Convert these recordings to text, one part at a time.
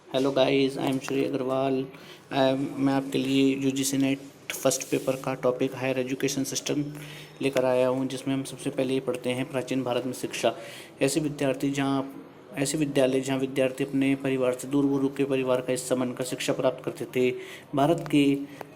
Hello guys, I am Shri Agarwal. मैं आपके लिए यूजीसी नेट फर्स्ट पेपर का टॉपिक हायर एजुकेशन सिस्टम लेकर आया हूं, जिसमें हम सबसे पहले ये पढ़ते हैं प्राचीन भारत में शिक्षा। ऐसे विद्यालय जहां विद्यार्थी अपने परिवार से दूर गुरु के परिवार का हिस्सा बनकर शिक्षा प्राप्त करते थे। भारत के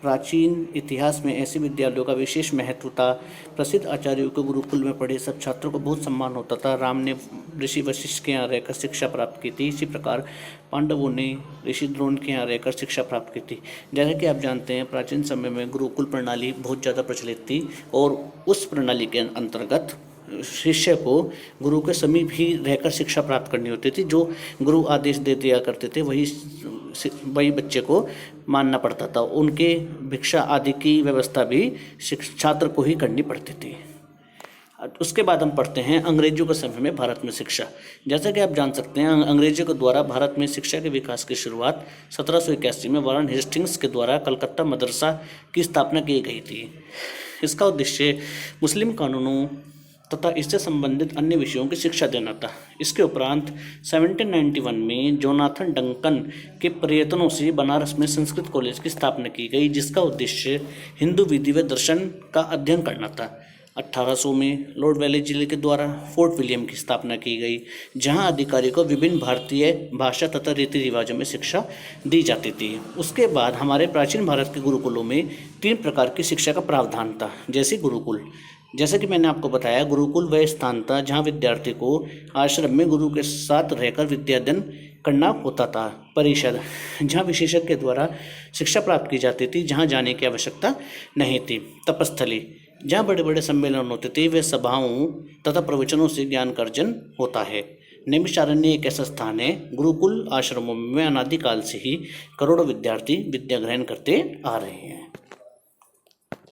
प्राचीन इतिहास में ऐसे विद्यालयों का विशेष महत्व था। प्रसिद्ध आचार्यों के गुरुकुल में पढ़े सब छात्रों को बहुत सम्मान होता था। राम ने ऋषि वशिष्ठ के यहाँ रहकर शिक्षा प्राप्त की थी। इसी प्रकार पांडवों ने ऋषि द्रोण के यहाँ रहकर शिक्षा प्राप्त की थी। जैसा कि आप जानते हैं, प्राचीन समय में गुरुकुल प्रणाली बहुत ज़्यादा प्रचलित थी और उस प्रणाली के अंतर्गत शिष्य को गुरु के समीप ही रहकर शिक्षा प्राप्त करनी होती थी। जो गुरु आदेश दे दिया करते थे वही बच्चे को मानना पड़ता था। उनके भिक्षा आदि की व्यवस्था भी छात्र को ही करनी पड़ती थी। उसके बाद हम पढ़ते हैं अंग्रेजों के समय में भारत में शिक्षा। जैसा कि आप जान सकते हैं, अंग्रेजों के द्वारा भारत में शिक्षा के विकास की शुरुआत 1781 में वारन हेस्टिंग्स के द्वारा कलकत्ता मदरसा की स्थापना की गई थी। इसका उद्देश्य मुस्लिम कानूनों तथा इससे संबंधित अन्य विषयों की शिक्षा देना था। इसके उपरांत 1791 में जोनाथन डंकन के प्रयत्नों से बनारस में संस्कृत कॉलेज की स्थापना की गई, जिसका उद्देश्य हिंदू विधि व दर्शन का अध्ययन करना था। 1800 में लॉर्ड वेलेस्ली के द्वारा फोर्ट विलियम की स्थापना की गई, जहां अधिकारियों को विभिन्न भारतीय भाषा तथा रीति रिवाजों में शिक्षा दी जाती थी। उसके बाद हमारे प्राचीन भारत के गुरुकुलों में 3 प्रकार की शिक्षा का प्रावधान था। जैसे गुरुकुल, जैसा कि मैंने आपको बताया, गुरुकुल वह स्थान था जहाँ विद्यार्थी को आश्रम में गुरु के साथ रहकर विद्याध्ययन करना होता था। परिषद, जहाँ विशेषज्ञ के द्वारा शिक्षा प्राप्त की जाती थी, जहाँ जाने की आवश्यकता नहीं थी। तपस्थली, जहाँ बड़े बड़े सम्मेलन होते थे, वे सभाओं तथा प्रवचनों से ज्ञान का अर्जन होता है। नैमिषारण्य एक ऐसा स्थान है, गुरुकुल आश्रमों में अनादिकाल से ही करोड़ों विद्यार्थी विद्या ग्रहण करते आ रहे हैं।